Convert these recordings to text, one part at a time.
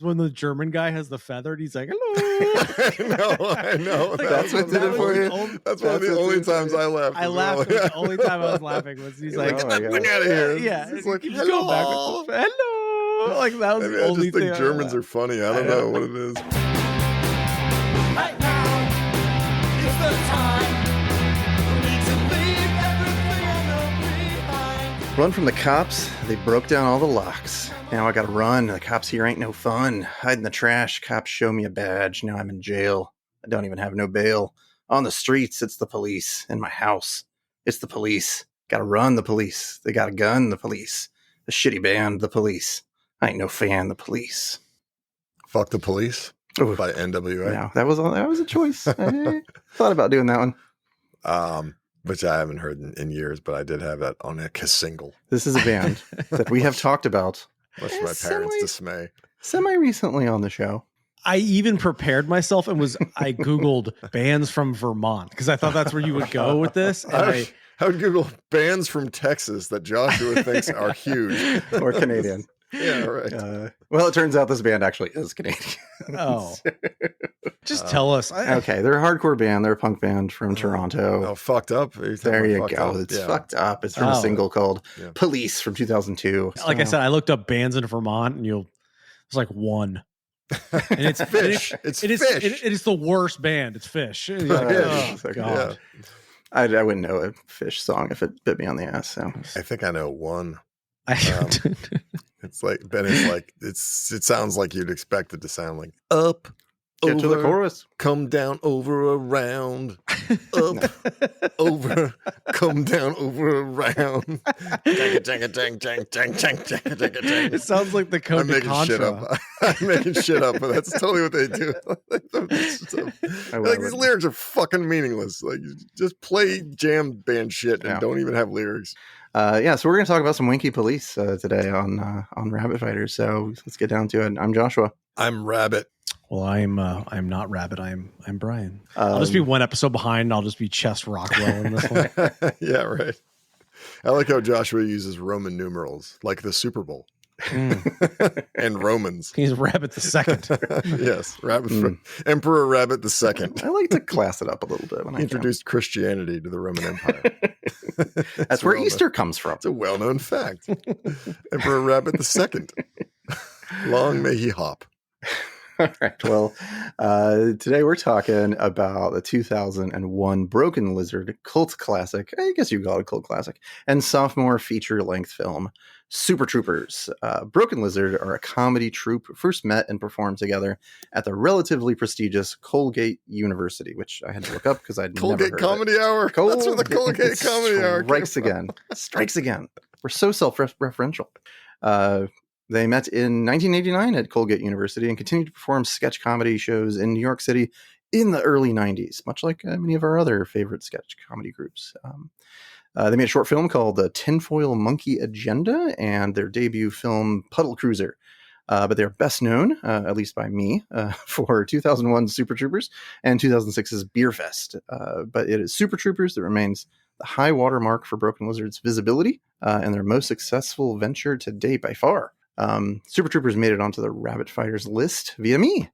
When the German guy has the feather and he's like, hello. I know. Like, That's what did it for you? That's one of the only times I laughed. I laughed. The only time I was laughing was he's like, get that thing out of here. Yeah. He's like, Keeps going back with the, hello. Like, that was the only thing. I just think Germans are funny. I don't know what it is. Right now is the time for me to leave everything I know behind. Run from the cops. They broke down all the locks. Now I gotta run. The cops here ain't no fun. Hide in the trash. Cops show me a badge. Now I'm in jail. I don't even have no bail. On the streets, it's the police. In my house, it's the police. Gotta run, the police. They got a gun, the police. The shitty band, the police. I ain't no fan, the police. Fuck the Police Ooh. by NWA. No, that was a choice. I thought about doing that one. Which I haven't heard in years, but I did have that on a single. This is a band that we have talked about. Much to my parents' dismay. Semi-recently on the show. I even prepared myself and I Googled bands from Vermont because I thought that's where you would go with this. And I would Google bands from Texas that Joshua thinks are huge. Or Canadian. Yeah, right. Well, it turns out this band actually is Canadian. Oh. Just tell us. Okay, they're a hardcore band. They're a punk band from Toronto. Oh, Fucked Up. There you go. It's fucked up. It's from a single called Police from 2002. Like I said, I looked up bands in Vermont and it's like one. And it's Fish. It is the worst band. It's Fish. You're like, oh, God. Yeah. I wouldn't know a Fish song if it bit me on the ass. So I think I know one. It's like Ben. It's like it sounds like you'd expect it to sound like up. Get over, to the chorus. Come down, over, around, up, over, come down, over, around. It sounds like the code I'm making shit up. I'm making shit up, but that's totally what they do. Like these lyrics are fucking meaningless. Like just play jam band shit and don't even have lyrics. So we're going to talk about some Winky Police today on Rabbit Fighters. So let's get down to it. I'm Joshua. I'm Rabbit. Well, I'm not Rabbit. I'm Brian. I'll just be one episode behind. I'll just be Chess Rockwell in this one. Yeah, right. I like how Joshua uses Roman numerals, like the Super Bowl. And Romans. He's Rabbit the Second. Yes, Emperor Rabbit the Second. I like to class it up a little bit. When he introduced Christianity to the Roman Empire. That's where Easter comes from. It's a well-known fact. Emperor Rabbit the Second. Long may he hop. All right. Well, today we're talking about the 2001 Broken Lizard cult classic. I guess you call it a cult classic. And sophomore feature-length film, Super Troopers. Broken Lizard are a comedy troupe who first met and performed together at the relatively prestigious Colgate University, which I had to look up because I'd never heard Colgate Comedy Hour. That's where the Colgate Comedy Hour strikes again. We're so self-referential. They met in 1989 at Colgate University and continued to perform sketch comedy shows in New York City in the early 90s, much like many of our other favorite sketch comedy groups. They made a short film called The Tinfoil Monkey Agenda and their debut film Puddle Cruiser. But they're best known, at least by me, for 2001's Super Troopers and 2006's Beer Fest. But it is Super Troopers that remains the high watermark for Broken Lizard's visibility and their most successful venture to date by far. Super Troopers made it onto the Rabbit Fighters list via me,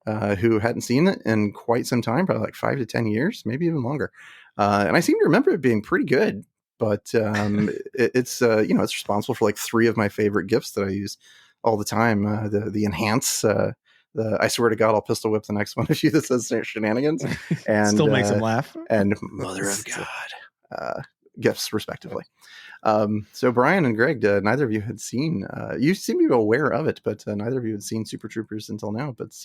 who hadn't seen it in quite some time, probably like 5 to 10 years, maybe even longer. And I seem to remember it being pretty good, but it's responsible for like 3 of my favorite gifts that I use all the time. The enhance, I swear to God, I'll pistol whip the next one of you that says shenanigans, and still makes them laugh, and Mother of God gifts respectively. So Brian and Greg, neither of you had seen, you seem to be aware of it, but neither of you had seen Super Troopers until now. But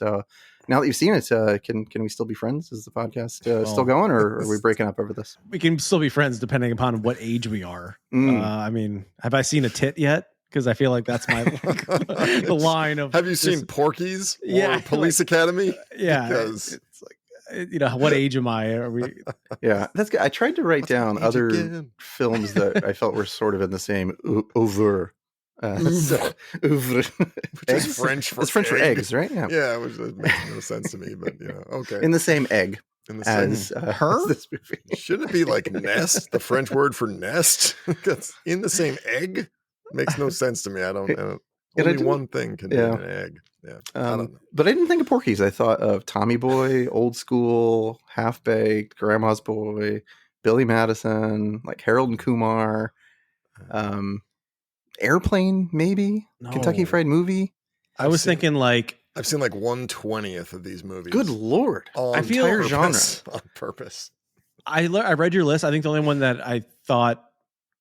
now that you've seen it, can we still be friends? Is the podcast still going, or are we breaking up over this? We can still be friends depending upon what age we are. I mean, have I seen a tit yet? Because I feel like that's my the line of. Have you seen Porky's or Police Academy? Yeah, because it's like, what age am I? Are we? Yeah, that's good. I tried to write down other films that I felt were sort of in the same oeuvre. Which is French for it's French for eggs, right? Yeah, which makes no sense to me, but okay. In the same egg. In the same as her? This movie. Should it be like nest? The French word for nest? That's in the same egg? Makes no sense to me. I don't know. Only one thing can be an egg. I don't know. But I didn't think of Porky's. I thought of Tommy Boy, Old School, Half Baked, Grandma's Boy, Billy Madison, like Harold and Kumar, Airplane, maybe Kentucky Fried Movie. I was thinking like I've seen like 1/20th of these movies. Good Lord! On I feel purpose, genre on purpose. I read your list. I think the only one that I thought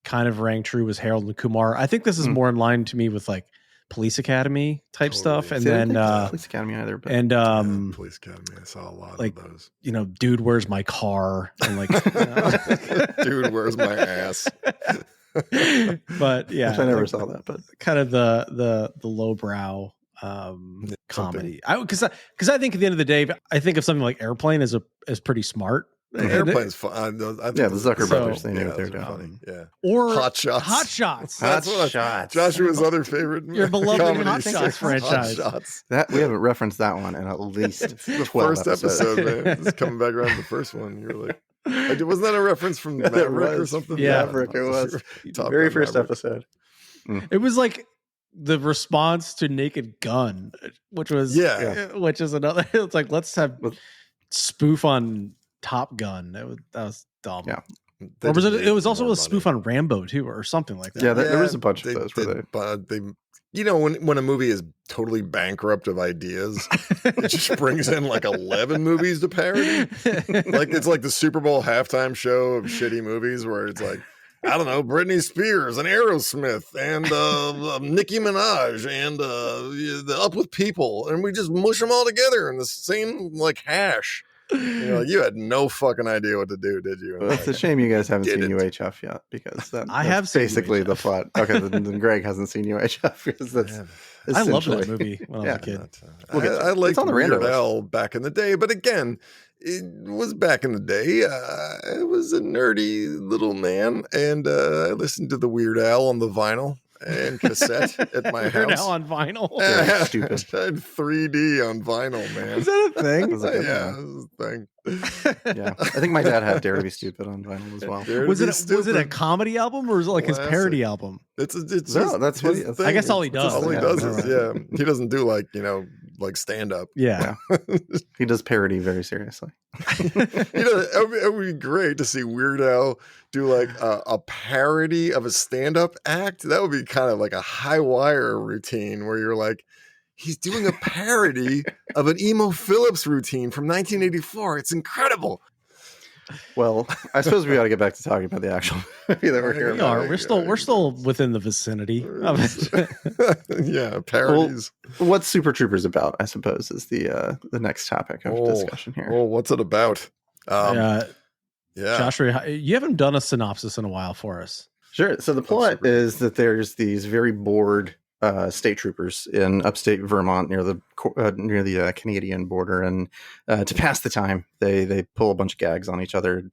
kind of rang true was Harold and Kumar. I think this is more in line to me with like Police Academy type stuff, and See, I then didn't think Police Academy either. But and Police Academy. I saw a lot like, of those. you know, Dude, Where's My Car? And like, Dude, where's my ass? But yeah, which I never saw that. But kind of the lowbrow comedy. Because I think at the end of the day, I think of something like Airplane as pretty smart. Airplane's fun. the Zucker brothers, they knew what they were doing. Funny. Yeah. Or Hot Shots. Hot Shots. That's Hot Shots. Joshua's other favorite. Your beloved comedy Hot Shots franchise. Hot Shots. That we haven't referenced that one in at least The 12 first episodes. episode, man. Just coming back around to the first one. You were like, wasn't that a reference from Maverick or something? Yeah, Maverick, it was. Top Very Gun first Maverick. episode. It was like the response to Naked Gun, which is another. It's like, let's have spoof on Top Gun. That was dumb. Yeah. Or was it? It was also a spoof on Rambo too, or something like that. Yeah, there was a bunch of those. But they, you know, when a movie is totally bankrupt of ideas, it just brings in like 11 movies to parody. Like it's like the Super Bowl halftime show of shitty movies where it's like, I don't know, Britney Spears and Aerosmith and Nicki Minaj and the Up With People, and we just mush them all together in the same like hash. You know, like, you had no fucking idea what to do, did you? Well, it's a shame you guys haven't seen UHF yet, because I have seen basically UHF. the plot. Okay, then Greg hasn't seen UHF because that's I loved that essentially- movie when I was a kid. I liked It's on the Weird rando list. Al back in the day, but again, it was back in the day. I was a nerdy little man, and I listened to the Weird Al on the vinyl and cassette at my Weird house. Al on vinyl. Very stupid. I had 3D on vinyl, man. Is that a thing? Was it- Yeah, this is a thing. Yeah, I think my dad had Dare to Be Stupid on vinyl as well. Dare to Was Be it a Stupid. comedy album, or was it like his Classic. parody album? It's No, just that's what his he- thing. I guess all he does. All he Yeah, does right. is he doesn't do like, you know, like stand up. Yeah. He does parody very seriously. You know, it would be great to see Weird Al do like a parody of a stand-up act. That would be kind of like a high wire routine where you're like, he's doing a parody of an Emo Phillips routine from 1984. It's incredible. Well, I suppose we ought to get back to talking about the actual movie that we're here We about. are. We're still within the vicinity of it. Yeah, parodies. What's Super Troopers about, I suppose, is the next topic of discussion here. Oh, what's it about? Yeah. Joshua, you haven't done a synopsis in a while for us. Sure. So the plot is that there's these very bored state troopers in upstate Vermont near the Canadian border, and to pass the time, they pull a bunch of gags on each other,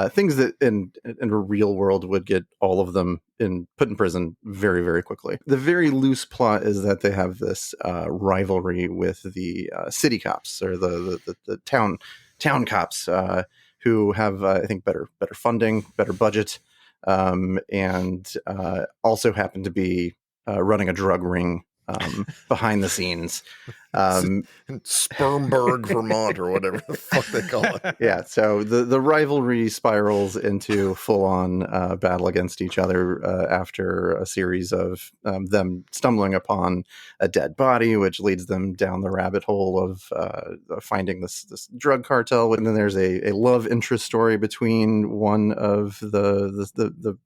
things that in a real world would get all of them put in prison very, very quickly. The very loose plot is that they have this rivalry with the city cops, or the town cops, who have I think better funding, better budget, and also happen to be running a drug ring behind the scenes. Spermberg, Vermont, or whatever the fuck they call it. Yeah, so the rivalry spirals into full-on battle against each other after a series of them stumbling upon a dead body, which leads them down the rabbit hole of finding this drug cartel. And then there's a love interest story between one of the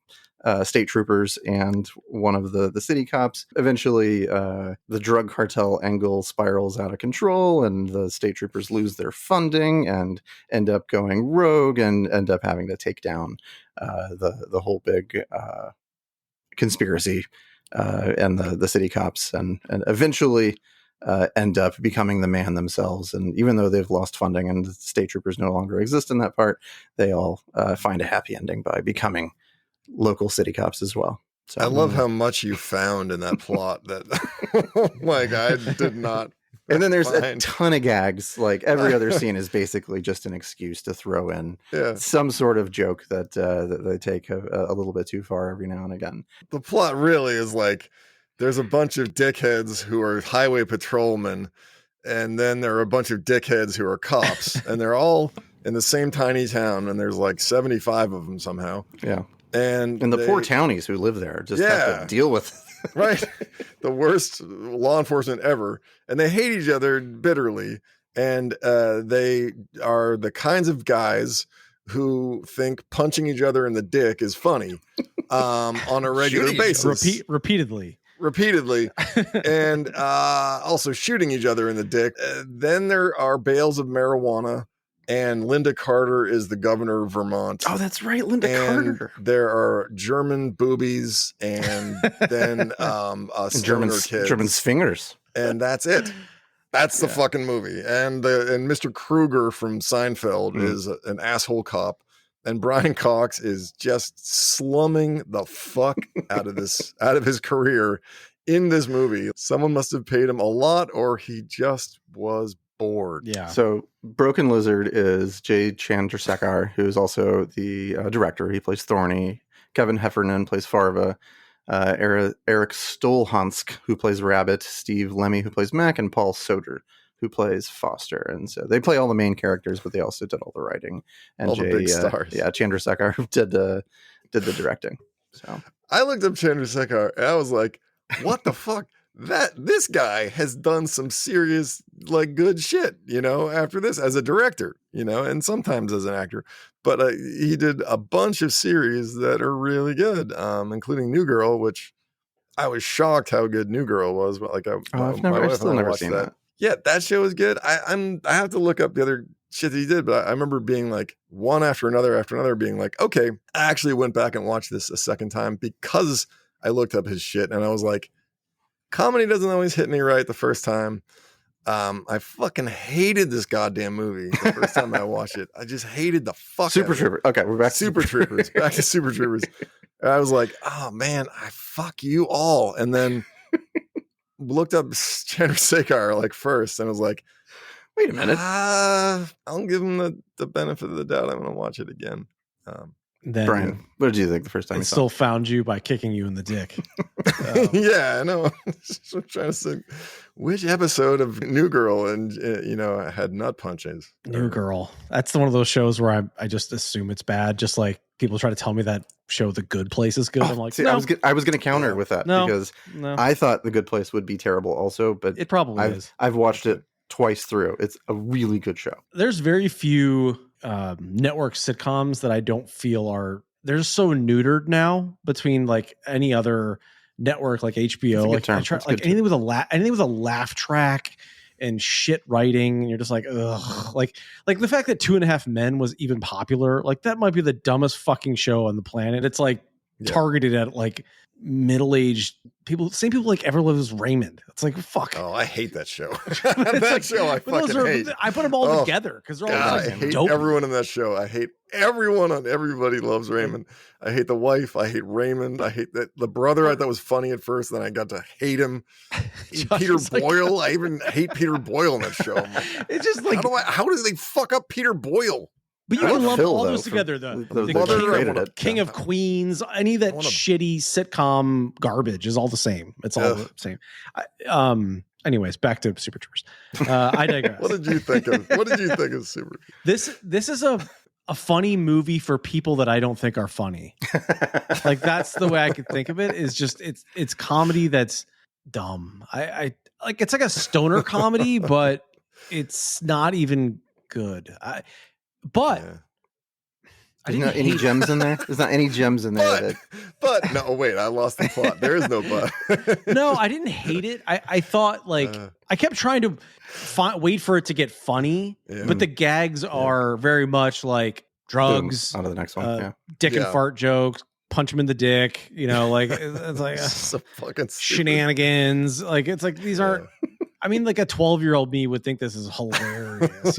state troopers and one of the city cops. Eventually, the drug cartel angle spirals out of control, and the state troopers lose their funding and end up going rogue and end up having to take down the whole big conspiracy and the city cops, and eventually end up becoming the man themselves. And even though they've lost funding and the state troopers no longer exist in that part, they all find a happy ending by becoming local city cops as well. So I love how much you found in that plot that like I did not. And then there's a find. ton of gags. Like every other scene is basically just an excuse to throw in some sort of joke that they take a little bit too far every now and again. The plot really is like there's a bunch of dickheads who are highway patrolmen, and then there are a bunch of dickheads who are cops, and they're all in the same tiny town, and there's like 75 of them somehow. Yeah. And the poor townies who live there just have to deal with right. The worst law enforcement ever. And they hate each other bitterly. And they are the kinds of guys who think punching each other in the dick is funny on a regular basis. Repeatedly. And also shooting each other in the dick. Then there are bales of marijuana. And Linda Carter is the governor of Vermont. Oh, that's right, Linda Carter. There are German boobies, and then German fingers, and that's it. That's the fucking movie. And Mr. Kruger from Seinfeld is an asshole cop, and Brian Cox is just slumming the fuck out of his career in this movie. Someone must have paid him a lot, or he just was bored. Yeah. So Broken Lizard is Jay Chandrasekhar, who is also the director. He plays Thorny. Kevin Heffernan plays Farva. Eric Stolhansk, who plays Rabbit. Steve Lemmy, who plays Mac, and Paul Soder, who plays Foster. And so they play all the main characters, but they also did all the writing. And all the big stars. Chandrasekhar did the directing. So I looked up Chandrasekhar and I was like, what the fuck? This guy has done some serious, like, good shit, after this as a director, and sometimes as an actor. But he did a bunch of series that are really good, including New Girl, which I was shocked how good New Girl was. But like, I've still never seen that. Yeah, that show is good. I have to look up the other shit that he did, but I remember being like one after another, being like, okay, I actually went back and watched this a second time because I looked up his shit and I was like, comedy doesn't always hit me right the first time. I fucking hated this goddamn movie the first time I watched it. I just hated the fuck Super Troopers. Okay, we're back to Super Troopers. Back to Super Troopers. And I was like, oh man, I fuck you all. And then looked up Chandrasekhar like first and was like, wait a minute. I'll give him the benefit of the doubt. I'm gonna watch it again. Then Brian, what did you think the first time you saw it? Still found you by kicking you in the dick. Yeah, I know. I'm trying to think which episode of New Girl and I had nut punches. New Girl. That's one of those shows where I just assume it's bad. Just like people try to tell me that show The Good Place is good. I'm like, no. I was going to counter with that because I thought The Good Place would be terrible also, but it probably is. I've watched it twice through. It's a really good show. There's very few network sitcoms that I don't feel they're so neutered now between like any other network like HBO, like anything with a laugh track and shit writing, and you're just like, ugh. Like the fact that 2.5 Men was even popular, like that might be the dumbest fucking show on the planet. It's like targeted at like middle-aged people, same people like Ever Lives Raymond. It's like, fuck. Oh, I hate that show. That show I fucking hate. I put them all together because they're all I hate everyone in that show. I hate everyone on Everybody Loves Raymond. I hate the wife. I hate Raymond. I hate the brother. I thought was funny at first, then I got to hate him. Peter Boyle. I even hate Peter Boyle in that show. Like, it's just like, how do they fuck up Peter Boyle? But you can lump all those together, the King of Queens, any of that shitty sitcom garbage is all the same. It's all the same. Anyways, back to Super Troopers. I digress. What did you think of Super? This is a funny movie for people that I don't think are funny. Like that's the way I could think of it. Is just it's comedy that's dumb. I like it's like a stoner comedy, but it's not even good. But there's not any gems in there. There's not any gems in there. But no, wait, I lost the plot. There is no but. No, I didn't hate it. I thought like I kept trying to wait for it to get funny, but the gags are very much like drugs. On to the next one. Dick and fart jokes. Punch him in the dick. Like it's like so fucking shenanigans. Like it's like these aren't. I mean, like a 12-year-old me would think this is hilarious,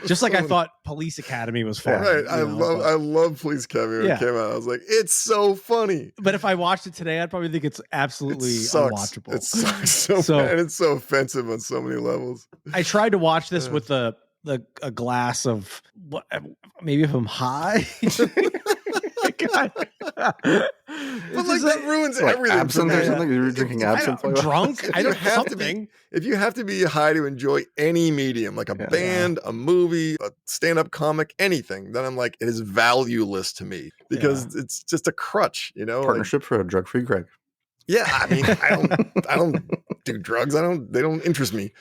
Just like I thought Police Academy was funny. Right. I love Police Academy when it came out. I was like, it's so funny. But if I watched it today, I'd probably think it's absolutely unwatchable. It sucks so bad. It's so offensive on so many levels. I tried to watch this with a glass of what, maybe if I'm high. God. But like that ruins everything. Absinthe or something? You were drinking absinthe? Drunk? I don't have something. If you have to be high to enjoy any medium, like a band, a movie, a stand-up comic, anything, then I'm like, it is valueless to me because it's just a crutch, you know. Partnership for a drug-free Greg. Yeah, I mean, I don't do drugs. They don't interest me.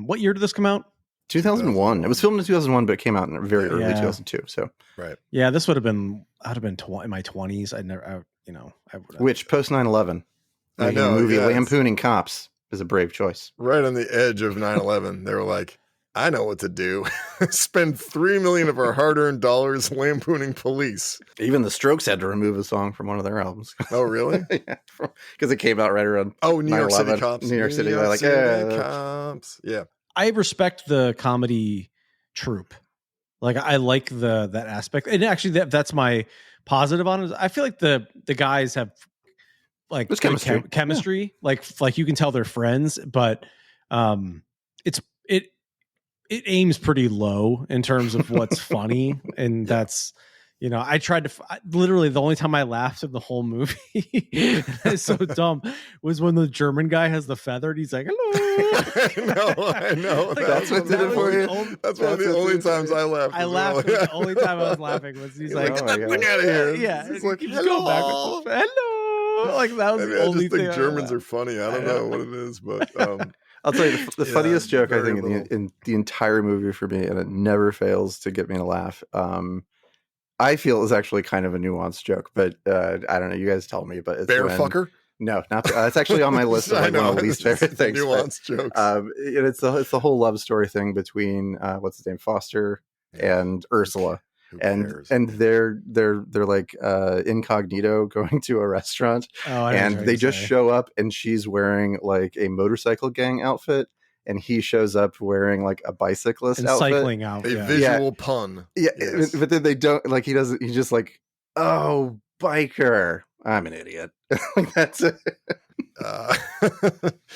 What year did this come out? 2001. It was filmed in 2001, but it came out in very early 2002. So right. Yeah, this would have been. I'd have been in my 20s. Which post 9/11, I know, a movie lampooning cops is a brave choice. Right on the edge of 9/11, they were like, I know what to do. Spend $3 million of our hard-earned dollars lampooning police. Even the Strokes had to remove a song from one of their albums. Oh, really? Yeah, because it came out right around. New York City cops. New York City, like cops. Yeah. I respect the comedy troupe. Like I like that aspect, and actually that's my positive on it. I feel like the guys have like chemistry. Like you can tell they're friends, but it aims pretty low in terms of what's funny, and that's. I tried to literally the only time I laughed in the whole movie, it's so dumb, was when the German guy has the feather and he's like, hello. I know. Like, that's what did it for you. That's one of the only times I laughed. I laughed. The only time I was laughing was he's like, get that thing out of here. Yeah. He's like, hello. Hello. Like that was the only thing. I just think Germans are funny. I don't know what it is, but I'll tell you the funniest joke I think in the entire movie for me, and it never fails to get me to laugh. I feel is actually kind of a nuanced joke, but I don't know. You guys tell me, but it's bear fucker. No, not it's actually on my list of like one of the least favorite things. Nuanced jokes. It's the whole love story thing between what's his name, Foster and Ursula, and they're like incognito going to a restaurant, and they just show up, and she's wearing like a motorcycle gang outfit. And he shows up wearing like a bicyclist outfit. Cycling out. A visual pun. Yeah. Yes. But then they don't like, he's just like, oh, biker. I'm an idiot. Like that's it.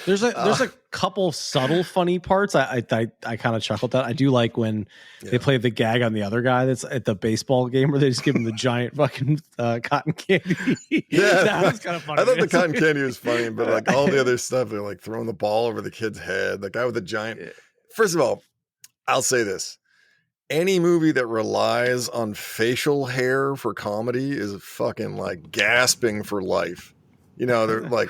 There's a couple subtle funny parts. I kind of chuckled at. I do like when they play the gag on the other guy that's at the baseball game where they just give him the giant fucking cotton candy. Yeah, that was kind of funny. I thought the cotton candy was funny, but like all the other stuff, they're like throwing the ball over the kid's head. The guy with the giant. First of all, I'll say this. Any movie that relies on facial hair for comedy is fucking like gasping for life. They're like,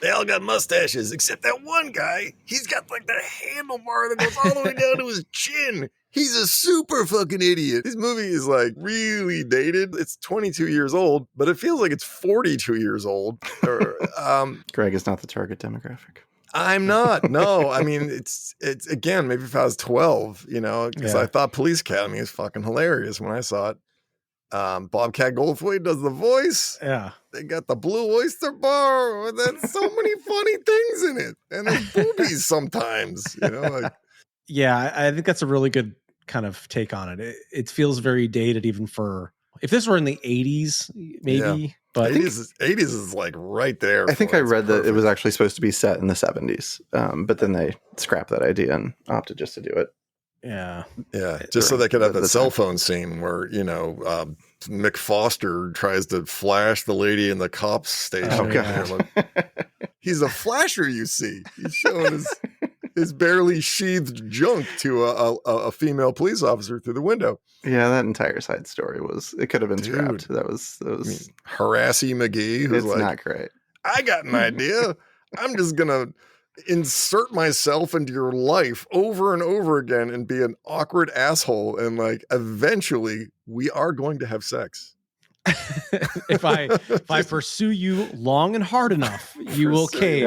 they all got mustaches except that one guy. He's got like the handlebar that goes all the way down to his chin. He's a super fucking idiot. This movie is like really dated. It's 22 years old, but it feels like it's 42 years old. Greg is not the target demographic. I'm not. No, I mean, it's again, maybe if I was 12, because I thought Police Academy is fucking hilarious when I saw it. Bobcat Goldthwait does the voice. Yeah. They got the Blue Oyster Bar. There's so many funny things in it. And there's boobies sometimes, Yeah, I think that's a really good kind of take on it. It feels very dated even for, if this were in the 80s, maybe. Yeah. But 80s is like right there. I think I read that it was actually supposed to be set in the 70s, but then they scrapped that idea and opted just to do it. Yeah. Yeah. Just so they could have that cell phone scene where, Mick Foster tries to flash the lady in the cops station. Oh, God. He's a flasher, you see. He's showing his barely sheathed junk to a female police officer through the window. Yeah, that entire side story it could have been scrapped. That was Harassing McGee. It's like, not great. I got an idea. I'm just going to insert myself into your life over and over again and be an awkward asshole. And like, eventually we are going to have sex. if I pursue you long and hard enough, you will cave.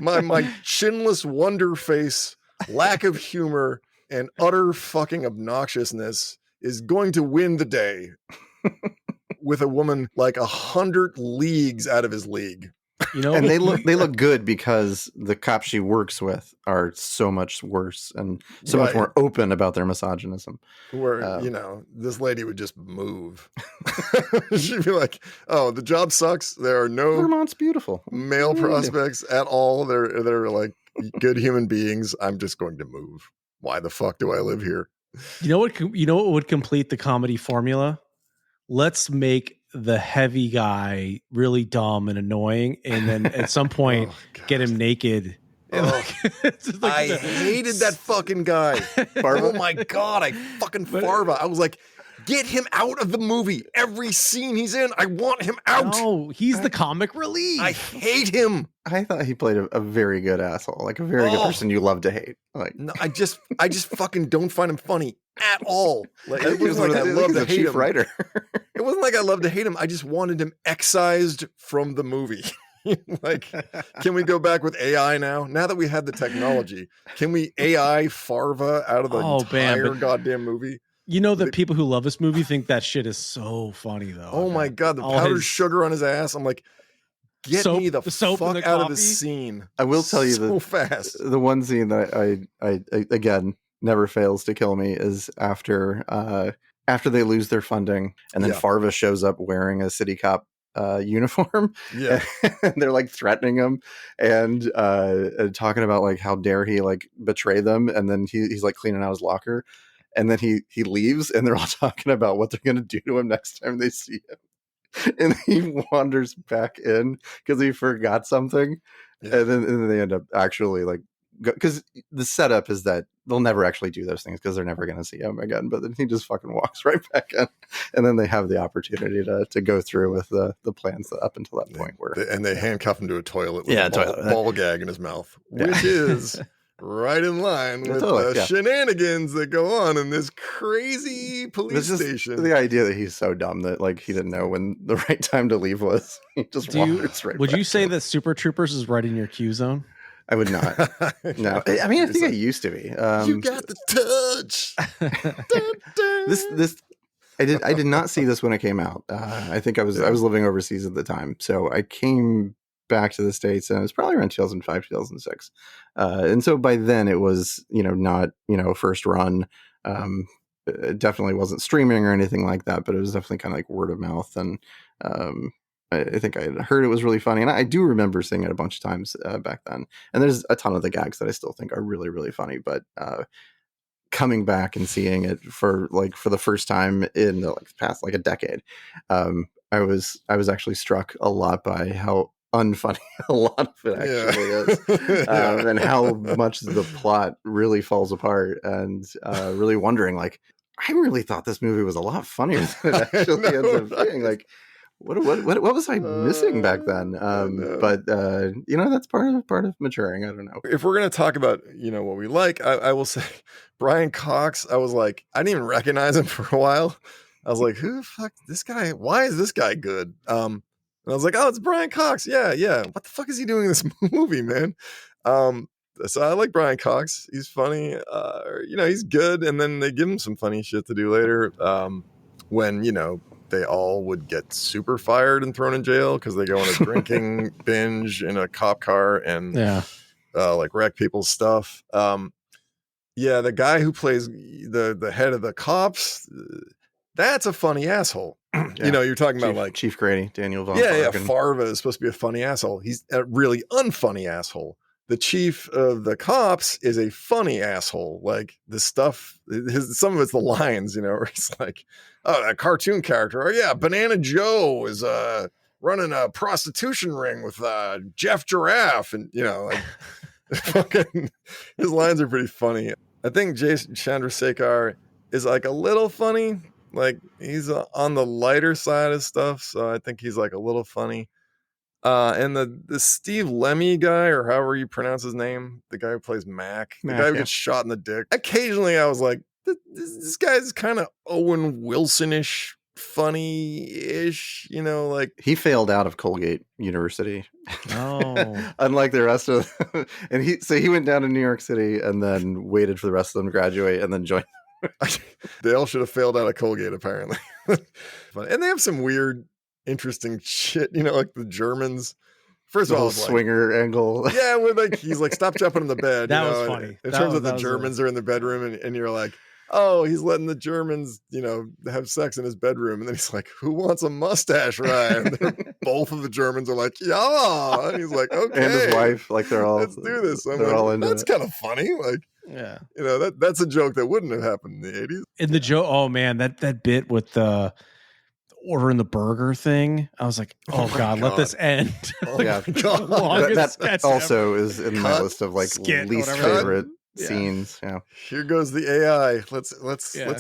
My chinless wonder face, lack of humor, and utter fucking obnoxiousness is going to win the day with a woman like 100 leagues out of his league. And they look good because the cops she works with are so much worse and so much more open about their misogynism. Where, this lady would just move. She'd be like, oh, the job sucks. There are no Vermont's beautiful male prospects at all. They're like good human beings. I'm just going to move. Why the fuck do I live here? You know what would complete the comedy formula? Let's make the heavy guy really dumb and annoying, and then at some point get him naked. I hated that fucking guy. Oh my god, I fucking Farva. I was like, get him out of the movie. Every scene he's in, I want him out. No, he's the comic relief. I hate him. I thought he played a very good asshole, like a very good person you love to hate. Like, no, I just fucking don't find him funny at all. Like, it he was wasn't like I loved to hate chief him. writer. It wasn't like I loved to hate him. I just wanted him excised from the movie. Like, can we go back with AI now? Now that we had the technology, can we AI Farva out of the entire goddamn movie? You know that people who love this movie think that shit is so funny, though. Oh my god, the powdered sugar on his ass. I'm like, get me the fuck out of this scene. I will tell you so fast. The one scene that I again never fails to kill me is after they lose their funding, and then Farva shows up wearing a city cop uniform, and they're like threatening him and talking about like how dare he like betray them, and then he's like cleaning out his locker, and then he leaves, and they're all talking about what they're gonna do to him next time they see him, and he wanders back in because he forgot something, and then they end up actually like, because the setup is that they'll never actually do those things because they're never going to see him again. But then he just fucking walks right back in, and then they have the opportunity to go through with the plans up until that point. And they handcuff him to a toilet with a ball gag in his mouth, which is right in line with the shenanigans that go on in this crazy police station. The idea that he's so dumb that like he didn't know when the right time to leave was. He just wanders right. Would you say that Super Troopers is right in your Q zone? I would not. No, I mean, I think it used to be. You got the touch. This I did not see this when it came out. I think I was living overseas at the time, so I came back to the States, and it was probably around 2005, 2006. And so by then it was, not, first run. It definitely wasn't streaming or anything like that, but it was definitely kind of like word of mouth. And I think I had heard it was really funny, and I do remember seeing it a bunch of times back then. And there's a ton of the gags that I still think are really, really funny. But coming back and seeing it for the first time in the past a decade, I was actually struck a lot by how unfunny a lot of it actually is, and how much the plot really falls apart, and really wondering I really thought this movie was a lot funnier than it actually ends up being. What was I missing back then? But that's part of maturing. I don't know. If we're gonna talk about what we like, I will say Brian Cox. I was like, I didn't even recognize him for a while. I was like, who the fuck this guy? Why is this guy good? And I was like, oh, it's Brian Cox. Yeah. What the fuck is he doing in this movie, man? So I like Brian Cox. He's funny. He's good. And then they give him some funny shit to do later. When they all would get super fired and thrown in jail because they go on a drinking binge in a cop car and wreck people's stuff. The guy who plays the head of the cops, that's a funny asshole. You're talking about Chief Grady, Daniel Von Farva is supposed to be a funny asshole. He's a really unfunny asshole. The chief of the cops is a funny asshole. Like the stuff, some of it's the lines, where he's like, oh, that cartoon character. Oh yeah, Banana Joe is running a prostitution ring with Jeff Giraffe, and fucking his lines are pretty funny. I think Jason Chandrasekhar is a little funny. He's on the lighter side of stuff, so I think he's a little funny. And the Steve Lemmy guy, or however you pronounce his name, the guy who plays Mac, the guy who gets shot in the dick. Occasionally I was like, this guy's kind of Owen Wilson-ish, funny-ish, he failed out of Colgate University. Oh. Unlike the rest of them. And he went down to New York City and then waited for the rest of them to graduate and then joined. They all should have failed out of Colgate, apparently. And they have some weird, interesting shit, like the Germans. First of all, swinger angle. Yeah, where he's stop jumping on the bed. That was funny. In terms of the Germans are in the bedroom, and you're like, oh, he's letting the Germans, have sex in his bedroom, and then he's like, who wants a mustache ride? And both of the Germans are like, yeah, and he's like, okay, and his wife, they're all, let's do this. They're all into that's kind of funny, yeah, that's a joke that wouldn't have happened in the 80s. In the joke, oh man, that bit with the ordering the burger thing. I was like, oh god, let this end. Oh Yeah. my God. That also is in my Cut, list of like skit, least whatever. favorite Yeah. scenes. Yeah. Here goes the AI. Let's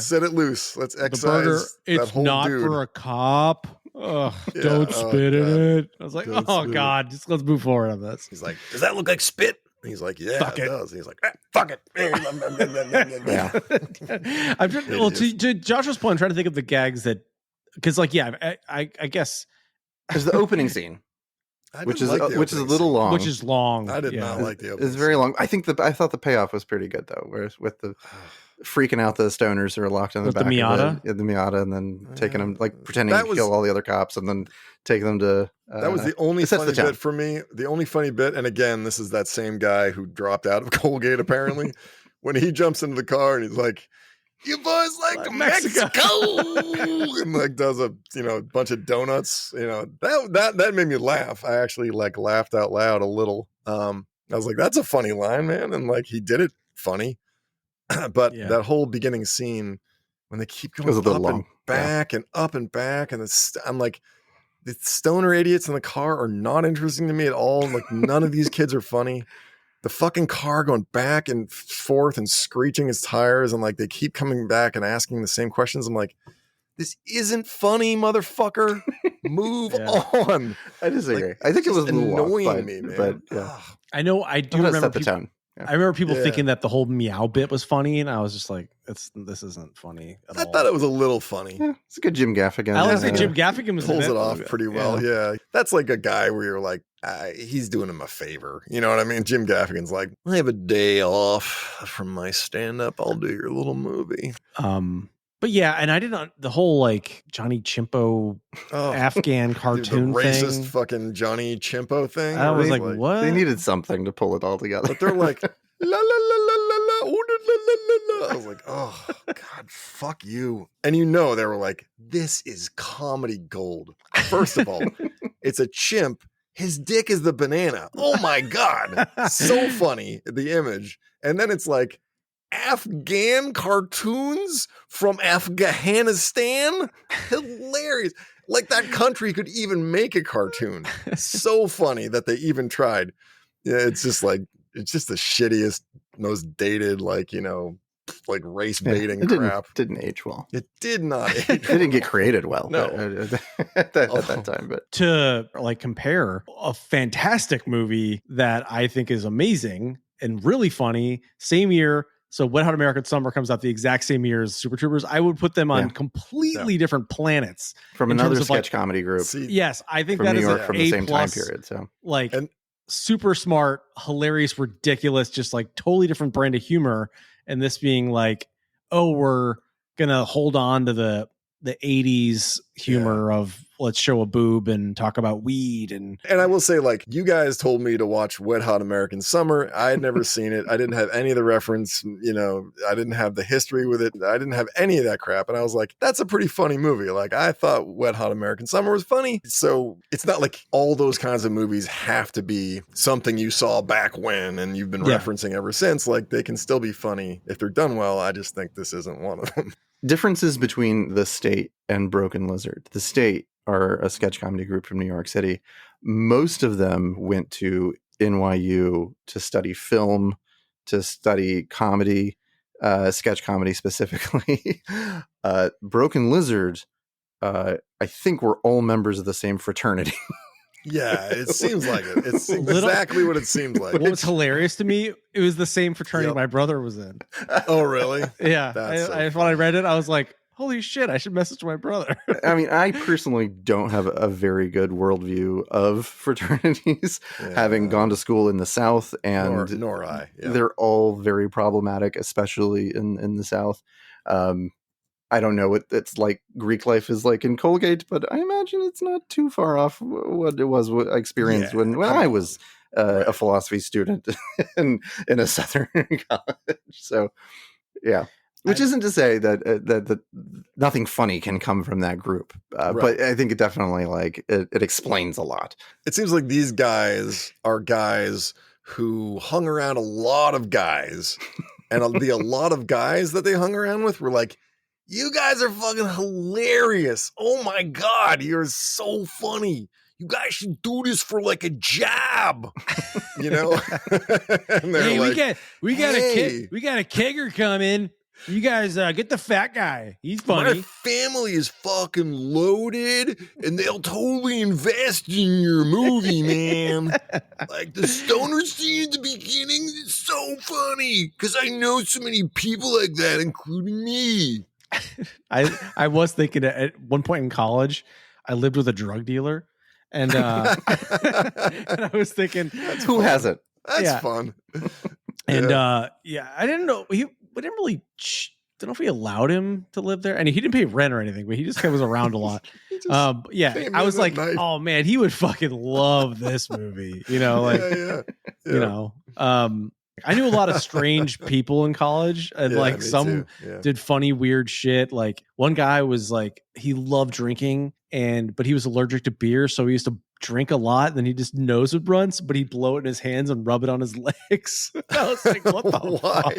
set it loose. Let's The excise burger, that it's whole not dude. for a cop. Ugh, Yeah, don't oh, spit in God. it. I was like, Don't oh spit. god, just let's move forward on this. He's like, does that look like spit? And he's like, yeah, Fuck it it. does. And he's like, fuck it. Yeah. I'm trying, well, to Josh's point, I'm trying to think of the gags that, because like, yeah, I guess There's the opening scene, I which didn't is like the which is a opening little scene. long. which is long. I did yeah. not like the opening It's very scene. long. I thought the payoff was pretty good though, whereas with the freaking out the stoners who are locked in the With the back Miata? of the Miata, and then taking them, like pretending That to was- kill all the other cops, and then taking them to. That was the only it sets funny the tone. bit for me. The only funny bit, and again, this is that same guy who dropped out of Colgate apparently, when he jumps into the car and he's like, "You boys like Mexico," and like does a bunch of donuts. That made me laugh. I actually like laughed out loud a little. I was like, "That's a funny line, man," and like he did it funny. But Yeah. that whole beginning scene when they keep was a going little up long. and back and up and back, and I'm like, the stoner idiots in the car are not interesting to me at all. Like none of these kids are funny. The fucking car going back and forth and screeching its tires, and like they keep coming back and asking the same questions. I'm like, this isn't funny, motherfucker. Move Yeah. on. I disagree. Like, I think it it's was a just little annoying long, me, man. but yeah, Ugh. I know. I do I'm gonna remember set the people, tone. Yeah. I remember people Yeah. thinking that the whole meow bit was funny, and I was just like, this isn't funny at I all. thought it was a little funny. Yeah, it's a good Jim Gaffigan. I like Yeah. that Jim Gaffigan was in Pulls it it. off pretty well. Yeah. That's like a guy where you're like, he's doing him a favor. You know what I mean? Jim Gaffigan's like, I have a day off from my stand up. I'll do your little movie. But yeah, and I didn't the whole like Johnny Chimpo Oh, Afghan cartoon the racist thing. fucking Johnny Chimpo thing. I where was it's like, what? They needed something to pull it all together. But they're like, la la la la la la, oh, la, la, la, la. I was like, oh God, fuck you. And they were like, this is comedy gold. First of all, it's a chimp. His dick is the banana. Oh my God. So funny, the image. And then it's like, Afghan cartoons from Afghanistan? Hilarious. Like that country could even make a cartoon. So funny that they even tried. Yeah, it's just the shittiest, most dated, like race baiting crap. Didn't age well. It did not age. It didn't get created well. No. At that time, but To like compare a fantastic movie that I think is amazing and really funny, same year. So Wet Hot American Summer comes out the exact same year as Super Troopers. I would put them on completely different planets. from in another terms of, sketch like, comedy group See, Yes, I think from that New is York an from the same time A+, period. So like And- super smart, hilarious, ridiculous, just like totally different brand of humor. And this being like, oh, we're gonna hold on to the 80s humor of let's show a boob and talk about weed. And I will say, like, you guys told me to watch Wet Hot American Summer. I had never seen it. I didn't have any of the reference, I didn't have the history with it. I didn't have any of that crap. And I was like, that's a pretty funny movie. Like, I thought Wet Hot American Summer was funny. So it's not like all those kinds of movies have to be something you saw back when and you've been referencing ever since. Like, they can still be funny if they're done well. I just think this isn't one of them. differences between The State and Broken Lizard. The State are a sketch comedy group from New York City. Most of them went to NYU to study film, to study comedy, sketch comedy specifically. Broken Lizard, I think we're all members of the same fraternity. Yeah, it seems like it. It's exactly what it seems like. what was hilarious to me, it was the same fraternity my brother was in. Oh, really? Yeah. That's so When I read it, I was like, holy shit, I should message my brother. I mean, I personally don't have a very good worldview of fraternities, having gone to school in the South, and nor I. Yeah. they're all very problematic, especially in the South. I don't know what it's like Greek life is like in Colgate, but I imagine it's not too far off what it was what I experienced when I was a philosophy student in a Southern college. So, yeah. Which isn't to say that nothing funny can come from that group, but I think it definitely it explains a lot. It seems like these guys are guys who hung around a lot of guys, and a lot of guys that they hung around with were like you guys are fucking hilarious. Oh my God, you're so funny. You guys should do this for like a job, you know? And Hey, like, we got a kegger coming. You guys get the fat guy. He's funny. my family is fucking loaded and they'll totally invest in your movie, man. Like the stoner scene at the beginning is so funny because I know so many people like that, including me. I was thinking at one point in college, I lived with a drug dealer, and and I was thinking, Who hasn't? That's fun. And I didn't know we didn't really don't know if we allowed him to live there, and he didn't pay rent or anything, but he just kind of was around a lot. I was like, oh man, he would fucking love this movie, you know, like you know. I knew a lot of strange people in college, and like some did funny, weird shit. Like one guy was like, he loved drinking, but he was allergic to beer, so he used to drink a lot. And then he just nose would run, but he'd blow it in his hands and rub it on his legs. I was like, what the Why? fuck?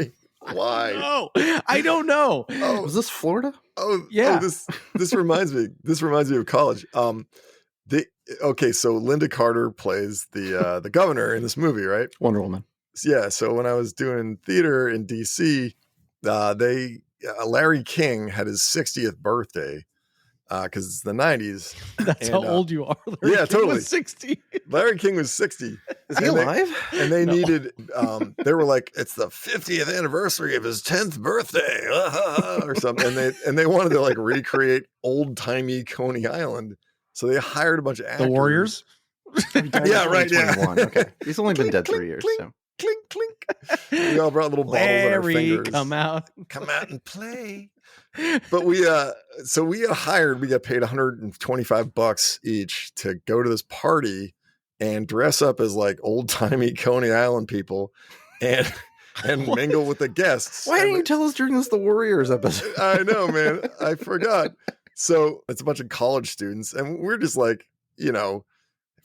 Why? I don't know. Oh, was this Florida? Oh, yeah. This reminds me. This reminds me of college. So Linda Carter plays the governor in this movie, right? Wonder Woman. Yeah. So when I was doing theater in DC, Larry King had his 60th birthday because it's the 90s. That's how old you are. Larry King totally. Was 60. Larry King was 60. Is he alive? They needed, they were like, it's the 50th anniversary of his 10th birthday or something. And they wanted to like recreate old timey Coney Island. So they hired a bunch of actors. The Warriors? Yeah, right. Yeah. Okay. He's only been dead 3 years. Clink, so. clink, clink. We all brought little bottles on our fingers. Come out and play. But we got paid $125 each to go to this party and dress up as like old timey Coney Island people and mingle with the guests. Why didn't you tell us during the Warriors episode? I know, man. I forgot. So it's a bunch of college students, and we're just like, you know,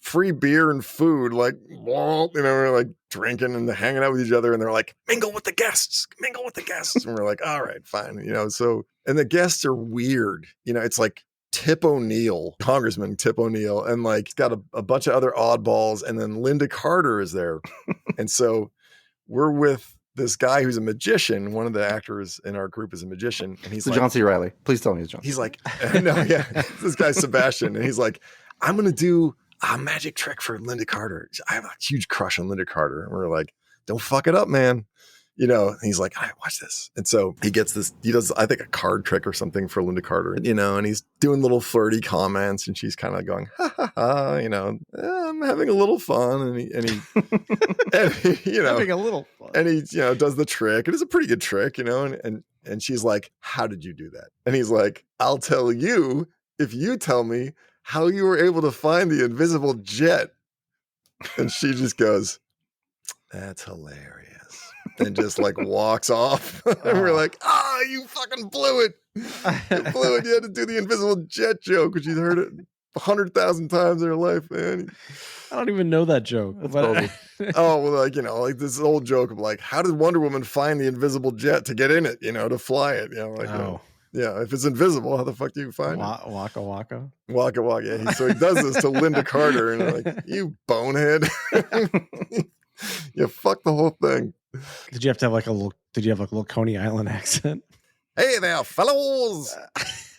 free beer and food, like, you know, we're like drinking and hanging out with each other, and they're like, mingle with the guests, and we're like, all right, fine, you know. So, and the guests are weird, you know. It's like Congressman Tip O'Neill, and like he's got a bunch of other oddballs, and then Linda Carter is there, and so we're with this guy who's a magician. One of the actors in our group is a magician, and he's like, John C. Reilly. Please tell me it's John. He's like, no, yeah, this guy's Sebastian, and he's like, I'm gonna do a magic trick for Linda Carter. I have a huge crush on Linda Carter, and we're like, don't fuck it up, man. You know, and he's like, all right, watch this. And so he does, I think, a card trick or something for Linda Carter, you know, and he's doing little flirty comments, and she's kind of going, ha ha ha, you know, I'm having a little fun. And he you know, having a little fun. And he, you know, does the trick. It is a pretty good trick, you know, and she's like, how did you do that? And he's like, I'll tell you if you tell me how you were able to find the invisible jet. And she just goes, that's hilarious. And just like walks off. And we're like, you fucking blew it. You blew it. You had to do the invisible jet joke, which you'd heard it 100,000 times in her life, man. I don't even know that joke. Well, like, you know, like this old joke of like, how did Wonder Woman find the invisible jet to get in it, you know, to fly it? You know, like, you know, yeah, if it's invisible, how the fuck do you find it? Waka waka. Waka waka. Yeah. So he does this to Linda Carter, and I'm like, you bonehead. You fucked the whole thing. Did you have a little Coney Island accent? Hey there, fellows.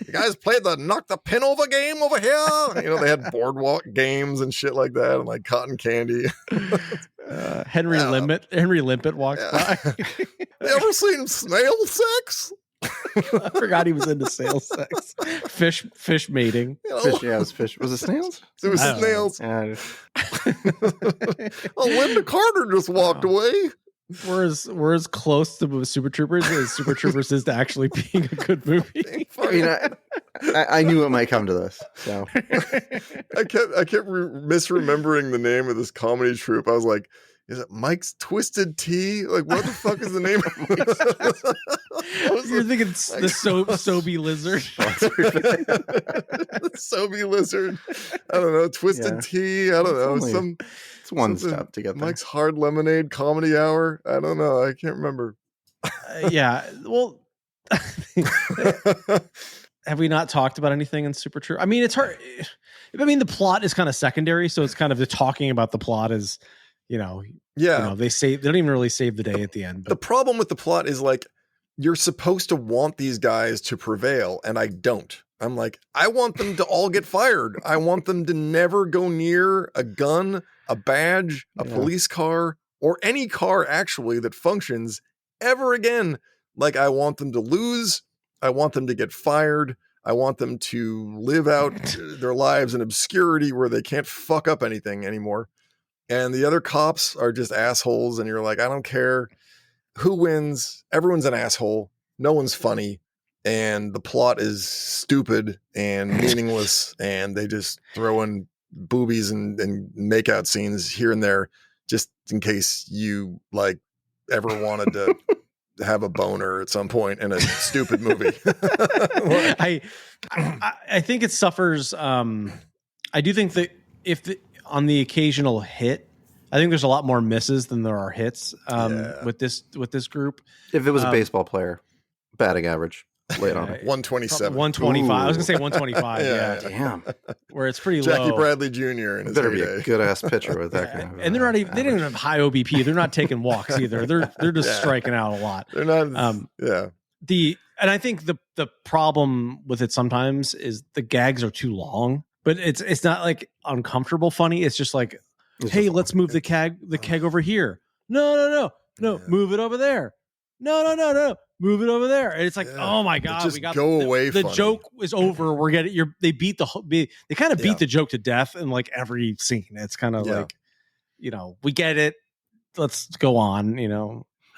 You guys played the knock the pin over game over here? You know, they had boardwalk games and shit like that, and like cotton candy. Henry Limpet walks by. You ever seen snail sex? I forgot he was into snail sex. Fish mating. You know, fish, yeah, it was fish. Was it snails? It was snails. Linda Carter just walked away. We're as close to Super Troopers as Super Troopers is to actually being a good movie. I mean, I knew it might come to this. So I kept misremembering the name of this comedy troupe. I was like, is it Mike's Twisted Tea? Like, what the fuck is the name of it? You're thinking the Sobe Lizard. The Sobe Lizard. I don't know. Twisted Tea. I don't know. It's one step to get there. Mike's Hard Lemonade Comedy Hour. I don't know. I can't remember. Yeah. Well, Have we not talked about anything in Super True? I mean, it's hard. I mean, the plot is kind of secondary, so it's kind of the talking about the plot is, they don't even really save the day at the end. But the problem with the plot is like, you're supposed to want these guys to prevail, and I don't. I'm like, I want them to all get fired. I want them to never go near a gun, a badge, a police car, or any car actually that functions ever again. Like, I want them to lose. I want them to get fired. I want them to live out their lives in obscurity where they can't fuck up anything anymore. And the other cops are just assholes. And you're like, I don't care who wins. Everyone's an asshole. No one's funny. And the plot is stupid and meaningless. And they just throw in boobies and make out scenes here and there, just in case you like ever wanted to have a boner at some point in a stupid movie. I think it suffers. I do think that on the occasional hit, I think there's a lot more misses than there are hits with this group. If it was a baseball player, batting average, late on it. 127. 125. I was going to say 125. Yeah. Damn. Where it's pretty low. Jackie low. Bradley Jr. in his better heyday. be a good ass pitcher with that kind of. And they're not even, they don't even have high OBP. They're not taking walks either. They're just striking out a lot. They're not. And I think the problem with it sometimes is the gags are too long, but it's not like uncomfortable funny. It's just like, hey, let's move the keg over here. No, move it over there. No, move it over there. And it's like, oh my god, we got the joke is over. We're getting they kind of beat the joke to death in like every scene. It's kind of like, we get it. Let's go on.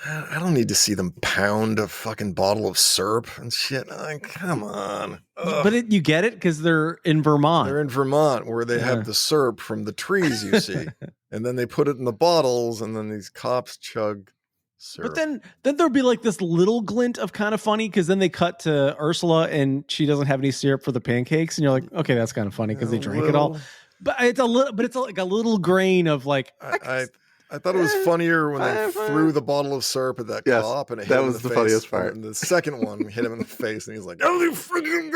I don't need to see them pound a fucking bottle of syrup and shit. Like, come on. Ugh. But you get it because they're in Vermont. They're in Vermont where they have the syrup from the trees you see. And then they put it in the bottles and then these cops chug syrup. But then there'll be like this little glint of kind of funny because then they cut to Ursula and she doesn't have any syrup for the pancakes. And you're like, okay, that's kind of funny because they drank it all. But it's like a little grain of like, I thought it was funnier when they threw the bottle of syrup at that cop and it hit him in the face. Funniest part. And the second one hit him in the face and he's like, "Oh, you freaking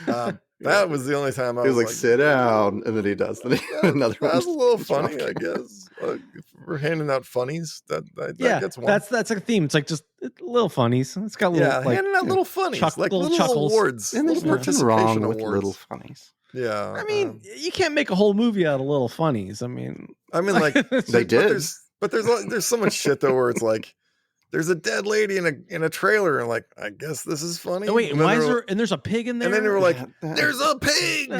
guy!" That was the only time I was like, "Sit down," and then he does. Then another one. That's a little funny, I guess. If we're handing out funnies. That gets one. That's like a theme. It's like just little funnies. It's got little handing out little funnies, like little chuckles. Awards, and there's little nothing wrong with awards. little funnies. Yeah, I mean, you can't make a whole movie out of little funnies. I mean, like they did. But there's so much shit though where it's like there's a dead lady in a trailer and like I guess this is funny. Oh, wait, and why is there and there's a pig in there? And then they were like, "There's a pig!"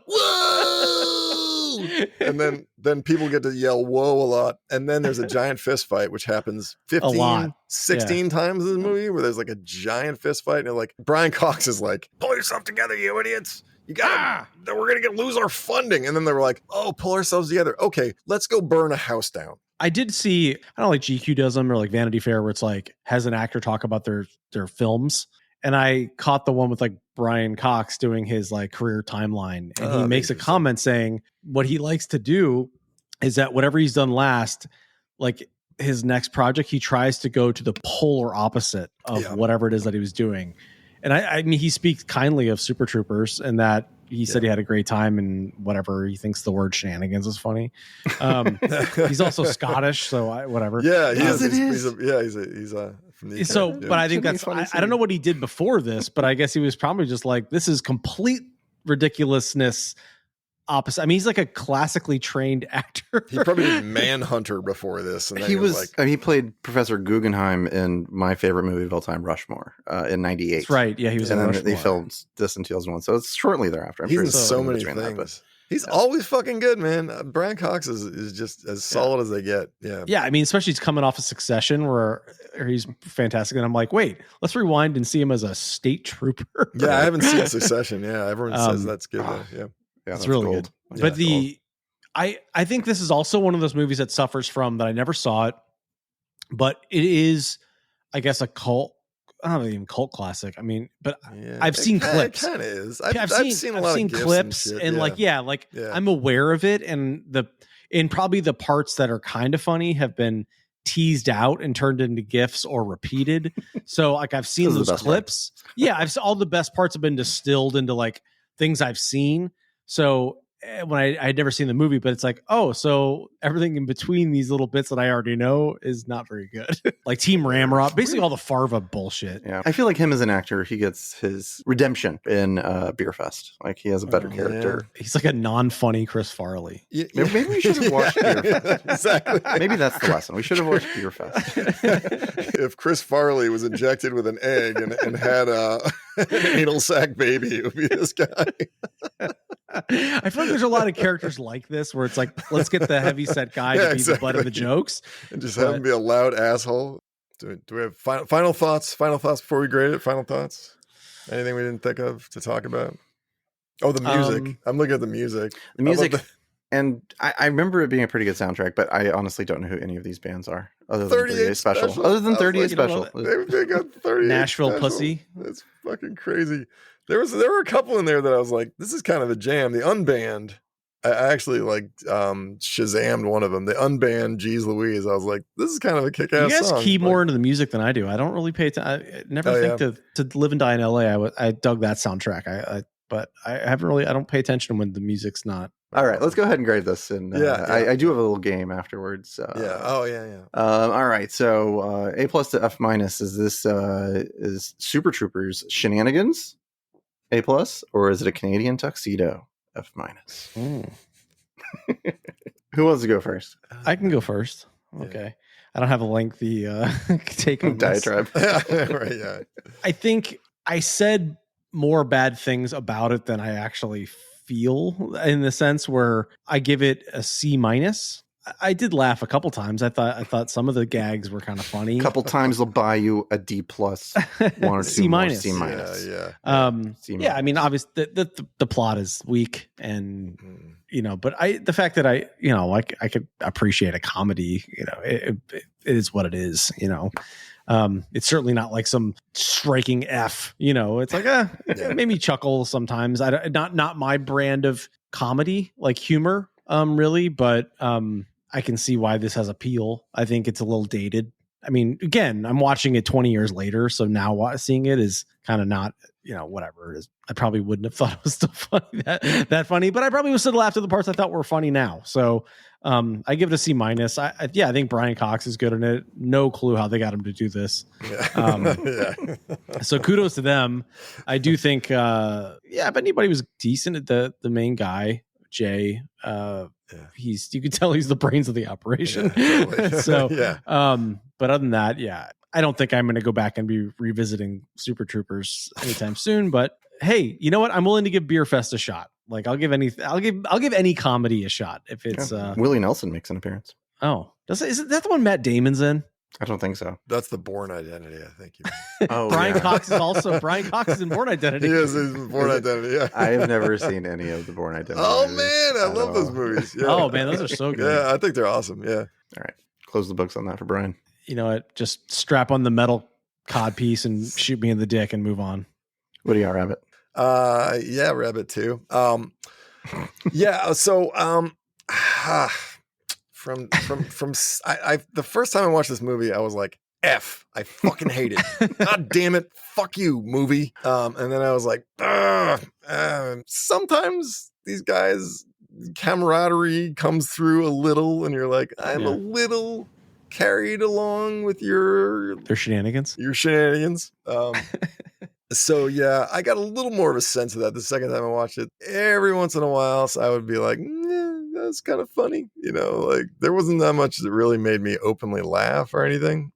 Whoa! And then people get to yell "whoa" a lot, and then there's a giant fist fight which happens 16 times in the movie where there's like a giant fist fight and like Brian Cox is like, "Pull yourself together, you idiots! You gotta, we're gonna lose our funding." And then they were like, "Oh, pull ourselves together. Okay, let's go burn a house down." I did see, I don't know, like GQ does them or like Vanity Fair where it's like has an actor talk about their films. And I caught the one with like Brian Cox doing his like career timeline. And he makes a comment saying what he likes to do is that whatever he's done last, like his next project, he tries to go to the polar opposite of whatever it is that he was doing. And I mean, he speaks kindly of Super Troopers and that he said he had a great time and whatever. He thinks the word shenanigans is funny. He's also Scottish, so whatever. Yeah, he's from the UK. So, but I think that's, I don't know what he did before this, but I guess he was probably just like, this is complete ridiculousness opposite. I mean, he's like a classically trained actor. He probably did Manhunter before this. And he played Professor Guggenheim in my favorite movie of all time, Rushmore, in '98. That's right. Yeah, he was in Rushmore. They filmed this in 2001, so it's shortly thereafter. He's in so many things. He's always fucking good, man. Brian Cox is just as solid as they get. Yeah. I mean, especially he's coming off of Succession where he's fantastic. And I'm like, wait, let's rewind and see him as a state trooper. Yeah, I haven't seen Succession. Yeah, everyone says that's good. Yeah. Yeah, it's really good. But I think this is also one of those movies that suffers from that I never saw it, but it is, I guess, a cult. I don't know, even cult classic. I mean, but I've seen clips. It kind of is. I've seen clips and I'm aware of it, and probably the parts that are kind of funny have been teased out and turned into GIFs or repeated. So like I've seen those clips. Yeah, all the best parts have been distilled into like things I've seen. So when I'd never seen the movie, but it's like, oh, so everything in between these little bits that I already know is not very good. Like Team Ramrod, basically all the Farva bullshit. Yeah, I feel like him as an actor, he gets his redemption in Beer Fest. Like he has a better character. Yeah. He's like a non-funny Chris Farley. Yeah, maybe we should have watched Beer Fest. Exactly. Maybe that's the lesson. We should have watched Beer Fest. If Chris Farley was injected with an egg and had an anal sac baby, it would be this guy. I feel like there's a lot of characters like this where it's like, let's get the heavyset guy to be the butt of the jokes and just have him be a loud asshole. Do we have final thoughts? Final thoughts before we grade it? Final thoughts? Anything we didn't think of to talk about? Oh, the music. I'm looking at the music. The music. And I remember it being a pretty good soundtrack, but I honestly don't know who any of these bands are. Other than 38 Special. Other than 38 Special. They got 38 Nashville Special. Pussy. That's fucking crazy. There were a couple in there that I was like, this is kind of a jam. The unbanned, I actually like Shazammed one of them. The unbanned Jeez Louise. I was like, this is kind of a kick-ass song. You guys key more into the music than I do. I don't really pay attention. I never think to Live and Die in LA. I dug that soundtrack. But I haven't really. I don't pay attention when the music's not. All right, let's go ahead and grade this. And I do have a little game afterwards. Yeah. Oh yeah. All right. So A+ to F- is this is Super Troopers shenanigans A+, or is it a Canadian tuxedo F-? Who wants to go first? I can go first. Okay. I don't have a lengthy take on diatribe. Right. Yeah. I think I said more bad things about it than I actually feel, in the sense where I give it a C-. I did laugh a couple times. I thought some of the gags were kind of funny. A couple times they'll buy you a D+, one or two C-. more C-. Yeah. Yeah, I mean, obviously the plot is weak, and but the fact that I could appreciate a comedy, it is what it is, it's certainly not like some striking F, it's like, it made me chuckle sometimes. Not my brand of comedy, like humor, really, but, I can see why this has appeal. I think it's a little dated. I mean, again, I'm watching it 20 years later, so now seeing it is kind of not, whatever it is. I probably wouldn't have thought it was still funny, that funny, but I probably would still laugh at the parts I thought were funny now. So I give it a C-. I think Brian Cox is good in it. No clue how they got him to do this. So kudos to them. I do think, but anybody was decent at the main guy, Jay. You could tell he's the brains of the operation. So but other than that, I don't think I'm going to go back and be revisiting Super Troopers anytime soon, but hey, you know what? I'm willing to give Beer Fest a shot. Like I'll give any comedy a shot if it's Willie Nelson makes an appearance. Oh, is that the one Matt Damon's in? I don't think so. That's the Bourne Identity, I think. Brian Cox is in Bourne Identity. He is in Bourne Identity, yeah. I have never seen any of the Bourne Identity. Oh, man, I love those movies. Yeah. Oh, man, those are so good. Yeah, I think they're awesome, yeah. All right, close the books on that for Brian. You know what? Just strap on the metal cod piece and shoot me in the dick and move on. What do you got, Rabbit? Rabbit too. So the first time I watched this movie, I was like, F, I fucking hate it. God damn it. Fuck you, movie. And then I was like, sometimes these guys, camaraderie comes through a little, and you're like, I'm a little carried along with their shenanigans. Your shenanigans. So yeah, I got a little more of a sense of that the second time I watched it. Every once in a while, so I would be like, that's kind of funny. Like there wasn't that much that really made me openly laugh or anything.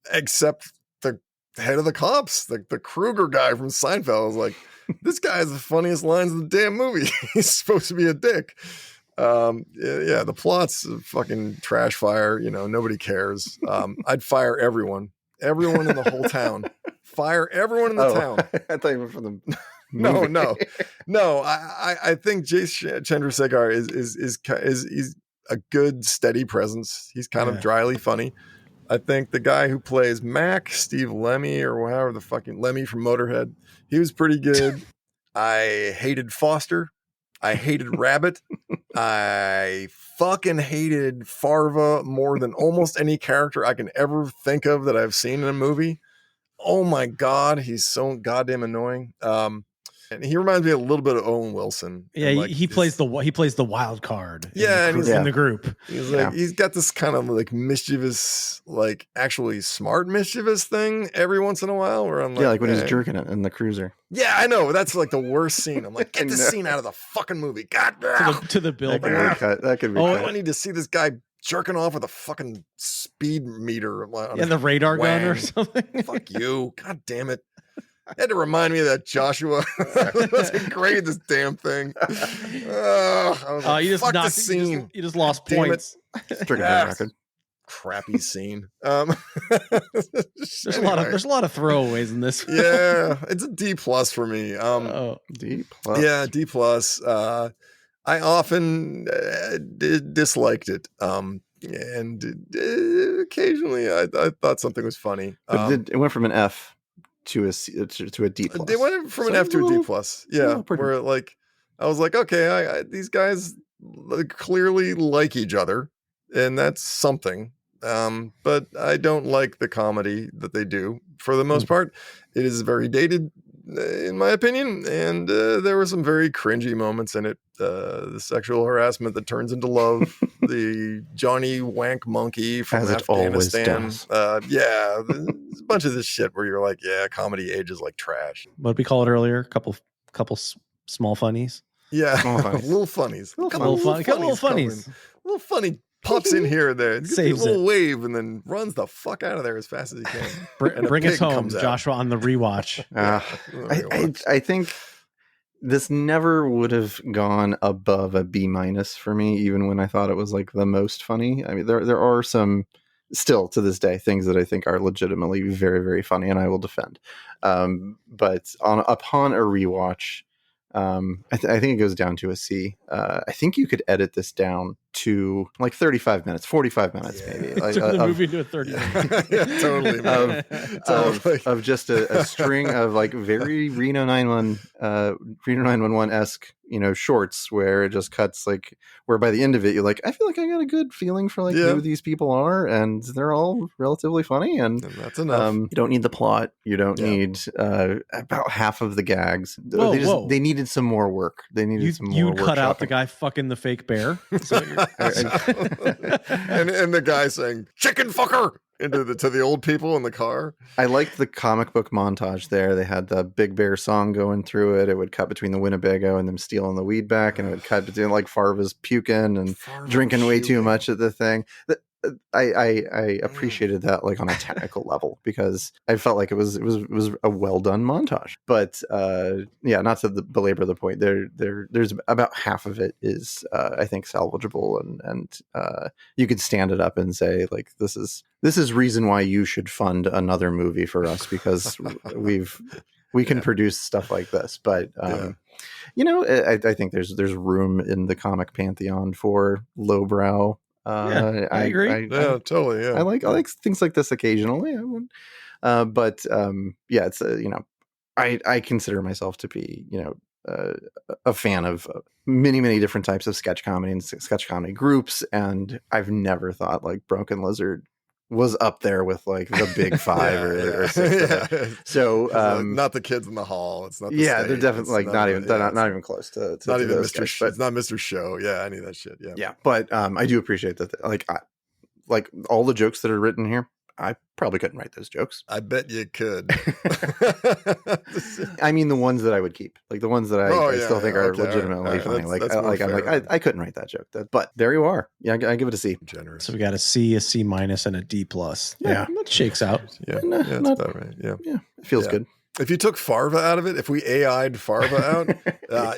Except the head of the cops, the Kruger guy from Seinfeld. I was like, this guy has the funniest lines in the damn movie. He's supposed to be a dick. The plot's a fucking trash fire. Nobody cares. I'd fire everyone in the whole town. Fire everyone in the town. I thought you were from the No. I think Jace Chandrasekhar is a good steady presence. He's kind of dryly funny. I think the guy who plays Mac, Steve Lemmy, or however the fucking Lemmy from Motorhead, he was pretty good. I hated Foster. I hated Rabbit. I fucking hated Farva more than almost any character I can ever think of that I've seen in a movie. Oh my God, he's so goddamn annoying. And he reminds me a little bit of Owen Wilson. Yeah, like he plays the wild card. Yeah, in the group. He's like he's got this kind of like mischievous, like actually smart mischievous thing every once in a while. Where I'm like, like when he's jerking it in the cruiser. Yeah, I know. That's like the worst scene. I'm like, get this scene out of the fucking movie. God damn. To the billboard. That could be cut. I need to see this guy jerking off with a fucking speed meter. The radar gun or something. Fuck you. God damn it. Had to remind me of that Joshua. Wasn't great, this damn thing. You just knocked the scene. You just lost points. Crappy scene. There's a lot of throwaways in this. Yeah, it's a D+ for me. D+. Yeah, D+. I often disliked it. And occasionally I thought something was funny. But it went from an F to a D+. They went from an F to a D+. Yeah, where like I was like, okay, these guys clearly like each other, and that's something. But I don't like the comedy that they do for the most part. It is very dated, in my opinion, and there were some very cringy moments in it. The sexual harassment that turns into love, the Johnny Wank Monkey from Afghanistan. Yeah, there's a bunch of this shit where you're like, yeah, comedy ages like trash. What did we call it earlier? Couple small funnies. Yeah, little funnies. Little funnies. Little funny pops in here and there. Saves a little wave and then runs the fuck out of there as fast as he can. Bring us home, Joshua, on the rewatch. I think this never would have gone above a B- for me, even when I thought it was like the most funny. I mean, there are some still to this day things that I think are legitimately very, very funny, and I will defend. But upon a rewatch, I think it goes down to a C. I think you could edit this down to like 35 minutes, 45 minutes, maybe. Like, the movie into a 30 minutes. Yeah, totally. Of just a string of like very Reno 911-esque, shorts where it just cuts like where by the end of it you're like, I feel like I got a good feeling for like who these people are, and they're all relatively funny, and that's enough. You don't need the plot, you don't need about half of the gags. They needed some more work. They needed some more. You cut out the guy fucking the fake bear. So and the guy saying chicken fucker to the old people in the car. I liked the comic book montage there. They had the Big Bear song going through it. It would cut between the Winnebago and them stealing the weed back, and it would cut between like Farva's puking and drinking way too much of the thing. I appreciated that like on a technical level, because I felt like it was a well done montage. But not to belabor the point, there's about half of it is I think salvageable, and you could stand it up and say like this is reason why you should fund another movie for us, because we can produce stuff like this. But I think there's room in the comic pantheon for lowbrow. I agree. Totally. Yeah, I like things like this occasionally. But it's I consider myself to be a fan of many different types of sketch comedy and sketch comedy groups, and I've never thought like Broken Lizard was up there with like the big five or six. So not the Kids in the Hall. It's not. They're definitely like not even close to not even Mr. Show. It's not Mr. Show. Yeah, any of that shit. Yeah. But I do appreciate that. Like all the jokes that are written here, I probably couldn't write those jokes. I bet you could. I mean, the ones that I would keep, like the ones that I still think are legitimately funny. I couldn't write that joke. But there you are. Yeah, I give it a C. Generous. So we got a C, a C-, and a D+. Yeah, that shakes out. Yeah, that's about right. Yeah, it feels good. If you took Farva out of it, if we AI'd Farva out,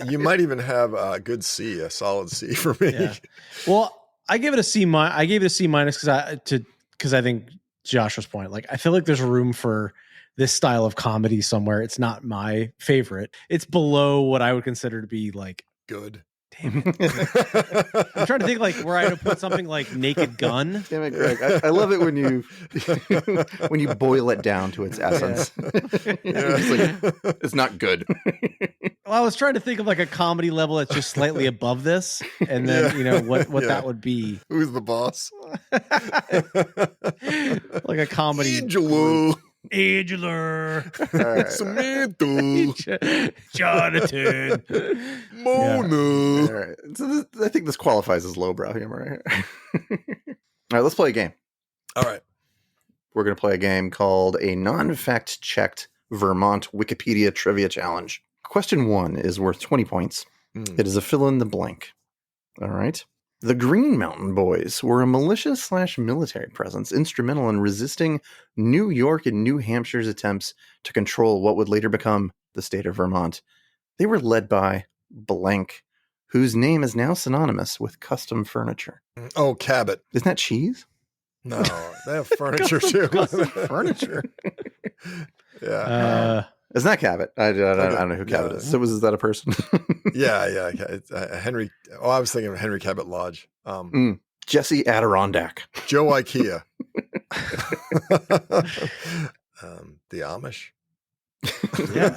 you might even have a good C, a solid C for me. Yeah. Well, I gave it a C-. I gave it a C- because I think Joshua's point, like I feel like there's room for this style of comedy somewhere. It's not my favorite. It's below what I would consider to be like good. I'm trying to think like where I would put something like Naked Gun. Damn it, Greg. I love it when you when you boil it down to its essence. It's not good. Well, I was trying to think of like a comedy level that's just slightly above this, and then what that would be. Who's the boss? Like a comedy. Angela. Samantha. Jonathan. Mona. All right. So I think this qualifies as lowbrow humor right here. All right, let's play a game. All right. We're going to play a game called a non-fact checked Vermont Wikipedia Trivia Challenge. Question 1 is worth 20 points. It is a fill in the blank. All right. The Green Mountain Boys were a militia/military presence instrumental in resisting New York and New Hampshire's attempts to control what would later become the state of Vermont. They were led by blank, whose name is now synonymous with custom furniture. Oh, Cabot. Isn't that cheese? No, they have furniture too. Furniture. Yeah. It's not Cabot. I don't know who Cabot is. So is that a person? Yeah. It's, Henry. Oh, I was thinking of Henry Cabot Lodge. Jesse Adirondack. Joe IKEA. The Amish. Yeah,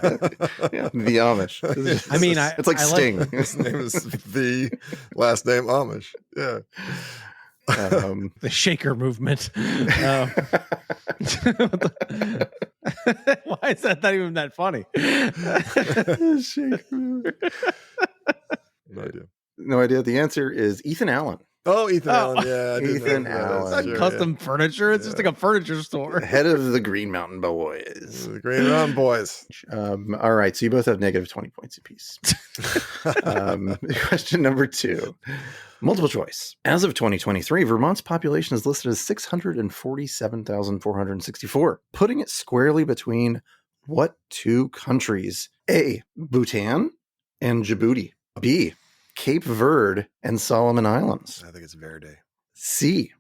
the Amish. I mean, it's like Sting. His name is the last name Amish. Yeah. The Shaker movement. Why is that not even that funny? Shaker movement. No idea. No idea. The answer is Ethan Allen. Oh, Ethan Allen. Yeah, I didn't Ethan know that. Allen. That's Not true, custom furniture. It's just like a furniture store. Head of the Green Mountain Boys. The Green Mountain Boys. All right. So you both have negative 20 points apiece. Question number 2. Multiple choice. As of 2023, Vermont's population is listed as 647,464, putting it squarely between what 2 countries? A. Bhutan and Djibouti. B. Cape Verde and Solomon Islands. I think it's Verde. C.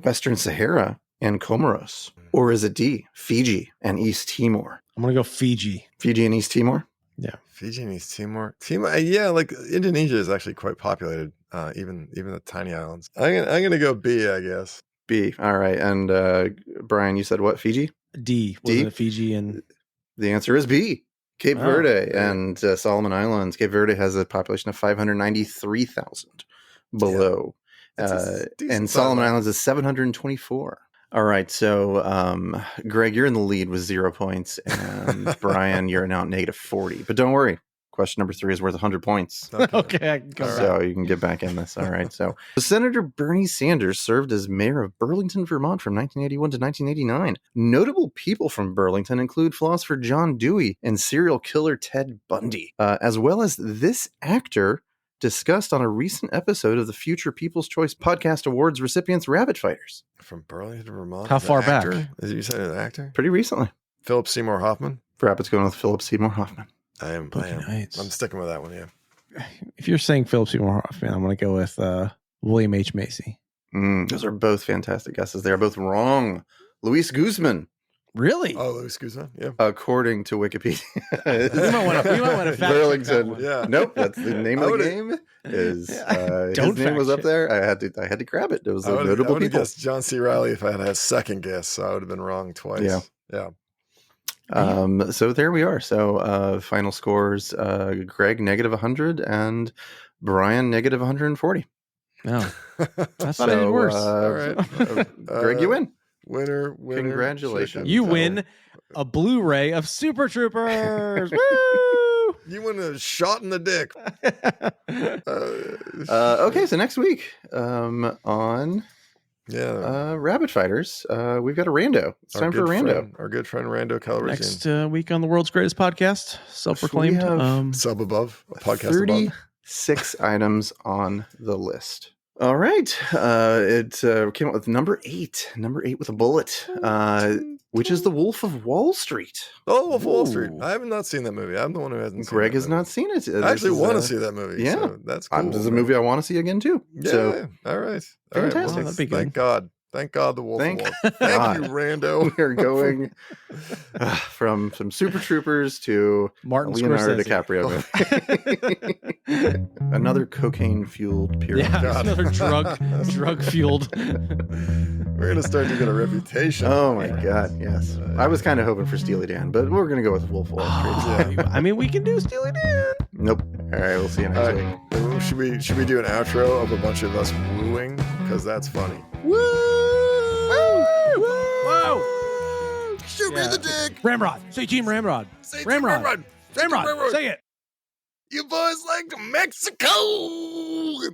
Western Sahara and Comoros. Or is it D. Fiji and East Timor? I'm going to go Fiji. Fiji and East Timor? Yeah. Fiji and East Timor. Yeah, like Indonesia is actually quite populated. Even the tiny islands. I'm gonna go B, I guess. B. All right. And Brian, you said what? Fiji? D. Wasn't it Fiji and the answer is B. Cape Verde and Solomon Islands. Cape Verde has a population of 593,000 below. And Solomon Islands is 724. All right. So, Greg, you're in the lead with 0 points. And Brian, you're now at negative 40. But don't worry. Question number 3 is worth 100 points. Okay, I can go so you can get back in this. All right. So Senator Bernie Sanders served as mayor of Burlington, Vermont from 1981 to 1989. Notable people from Burlington include philosopher John Dewey and serial killer Ted Bundy, as well as this actor discussed on a recent episode of the Future People's Choice Podcast Awards recipients, Rabbit Fighters. From Burlington, Vermont. How far back? Is you said an actor? Pretty recently. Philip Seymour Hoffman. Rabbit's going with Philip Seymour Hoffman. I am. Nice. I'm sticking with that one. Yeah. If you're saying Philip Seymour Hoffman, I'm going to go with William H. Macy. Those are both fantastic guesses. They are both wrong. Luis Guzman. Really? Oh, Luis Guzman. Yeah. According to Wikipedia. You might want to fact Burlington. check that one. Yeah. Nope. That's the name of the game. Is his name was up there. I had to grab it. It was notable I people. Guessed John C. Reilly if I had a second guess. So I would have been wrong twice. Yeah. Yeah. So there we are. So final scores: Greg negative 100 and Brian negative 140. No, that's not any worse. All right, Greg, you win. Winner. Congratulations. Chicken. You win a Blu-ray of Super Troopers. Woo! You win a shot in the dick. Okay, so next week on Rabbit Fighters, we've got a rando. It's time for a rando. Our good friend Rando Calrissian. Next week on the world's greatest podcast, self-proclaimed. Sub above, a podcast 36 items on the list. All right. It came out with number 8 with a bullet, which is The Wolf of Wall Street. Oh, Wolf of Wall Street. I have not seen that movie. I'm the one who hasn't seen it. Greg has not seen it. I actually want to see that movie. Yeah. So that's cool. This is a movie I want to see again, too. Yeah. So, all right. fantastic. Well, that'd be good. Thank God. Thank God the wolf Thank awoke. Thank you, Rando. We're going from some Super Troopers to Martin Leonardo Scorsese. DiCaprio movie. Another cocaine-fueled period. Yeah, God. another drug fueled. We're gonna start to get a reputation. Oh my God, yes. I was kind of hoping for Steely Dan, but we're gonna go with Wolf of Wall Street. I mean, we can do Steely Dan. Nope. All right, we'll see you next week. Should we do an outro of a bunch of us wooing? Because that's funny. Woo! Whoa! Shoot me in the dick. Ramrod. Say Team Ramrod. Say Ramrod. Ramrod. Say Ramrod. Say it. You boys like Mexico.